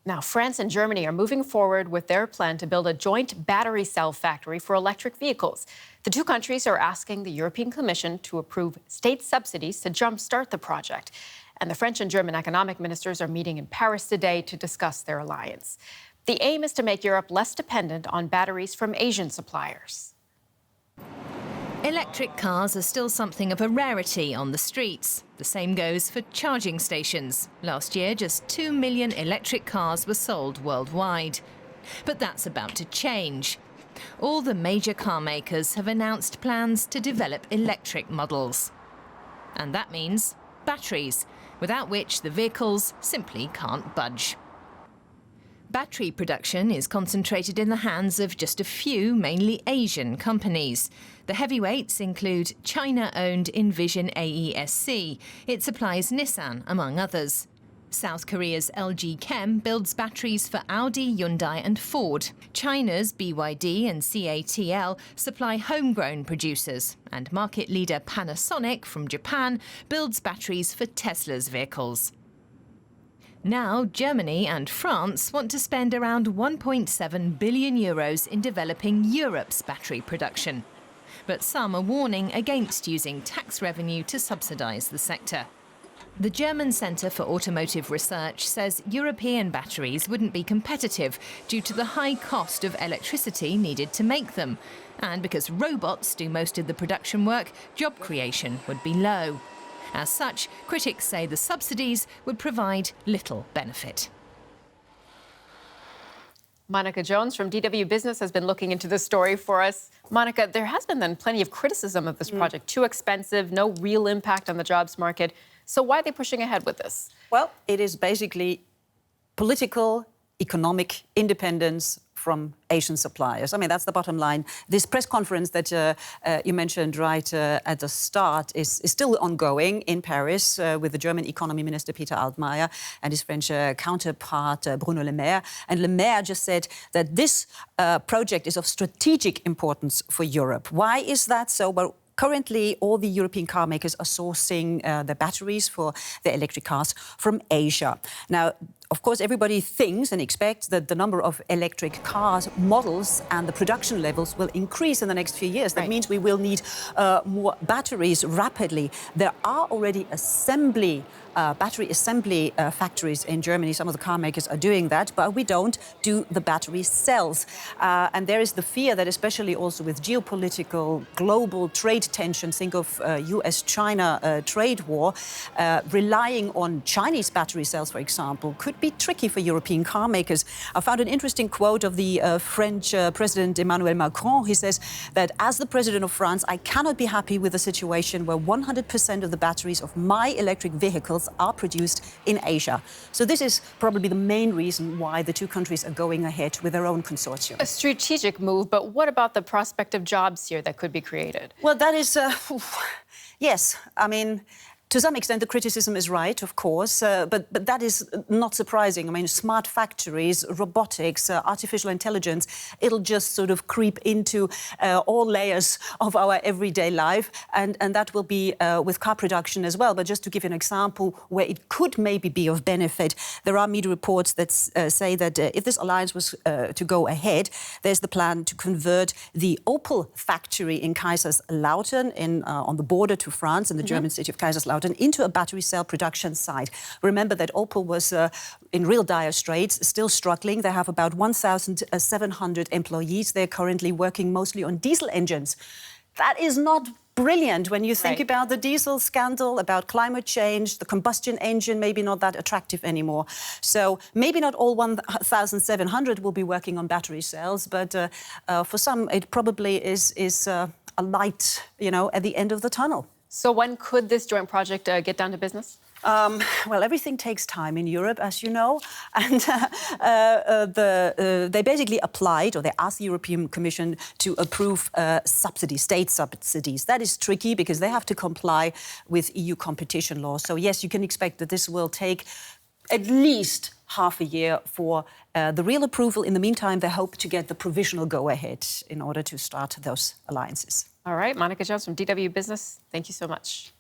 Now, France and Germany are moving forward with their plan to build a joint battery cell factory for electric vehicles. The two countries are asking the European Commission to approve state subsidies to jumpstart the project. And the French and German economic ministers are meeting in Paris today to discuss their alliance. The aim is to make Europe less dependent on batteries from Asian suppliers. Electric cars are still something of a rarity on the streets. The same goes for charging stations. Last year, just 2 million electric cars were sold worldwide. But that's about to change. All the major car makers have announced plans to develop electric models. And that means batteries, without which the vehicles simply can't budge. Battery production is concentrated in the hands of just a few, mainly Asian companies. The heavyweights include China-owned Envision AESC. It supplies Nissan, among others. South Korea's LG Chem builds batteries for Audi, Hyundai and Ford. China's BYD and CATL supply homegrown producers. And market leader Panasonic from Japan builds batteries for Tesla's vehicles. Now, Germany and France want to spend around 1.7 billion euros in developing Europe's battery production. But some are warning against using tax revenue to subsidise the sector. The German Centre for Automotive Research says European batteries wouldn't be competitive due to the high cost of electricity needed to make them. And because robots do most of the production work, job creation would be low. As such, critics say the subsidies would provide little benefit. Monica Jones from DW Business has been looking into this story for us. Monica, there has been then plenty of criticism of this project. Too expensive, no real impact on the jobs market. So why are they pushing ahead with this? Well, it is basically political, economic independence from Asian suppliers. I mean, that's the bottom line. This press conference that you mentioned right at the start is still ongoing in Paris with the German economy minister Peter Altmaier and his French counterpart Bruno Le Maire. And Le Maire just said that this project is of strategic importance for Europe. Why is that so? Well, currently, all the European car makers are sourcing their batteries for their electric cars from Asia. Now, of course, everybody thinks and expects that the number of electric cars models and the production levels will increase in the next few years. That means we will need more batteries rapidly. There are already battery assembly factories in Germany. Some of the car makers are doing that, but we don't do the battery cells. And there is the fear that, especially also with geopolitical global trade tensions, think of US-China trade war, relying on Chinese battery cells, for example, could be tricky for European car makers. I found an interesting quote of the French President Emmanuel Macron. He says that as the President of France, I cannot be happy with a situation where 100% of the batteries of my electric vehicles are produced in Asia. So this is probably the main reason why the two countries are going ahead with their own consortium. A strategic move, but what about the prospect of jobs here that could be created? Well, that is, yes, I mean, to some extent, the criticism is right, of course, but that is not surprising. I mean, smart factories, robotics, artificial intelligence, it'll just sort of creep into all layers of our everyday life, and that will be with car production as well. But just to give you an example where it could maybe be of benefit, there are media reports that say that if this alliance was to go ahead, there's the plan to convert the Opel factory in Kaiserslautern on the border to France in the German city of Kaiserslautern into a battery cell production site. Remember that Opel was in real dire straits, still struggling. They have about 1,700 employees. They're currently working mostly on diesel engines. That is not brilliant when you think about the diesel scandal, about climate change, the combustion engine, maybe not that attractive anymore. So maybe not all 1,700 will be working on battery cells, but for some it probably is a light, at the end of the tunnel. So when could this joint project get down to business? Well, everything takes time in Europe, as you know, and they basically applied, or they asked the European Commission to approve subsidies, state subsidies. That is tricky because they have to comply with EU competition law. So yes, you can expect that this will take at least half a year for the real approval. In the meantime, they hope to get the provisional go-ahead in order to start those alliances. All right, Monica Jones from DW Business, thank you so much.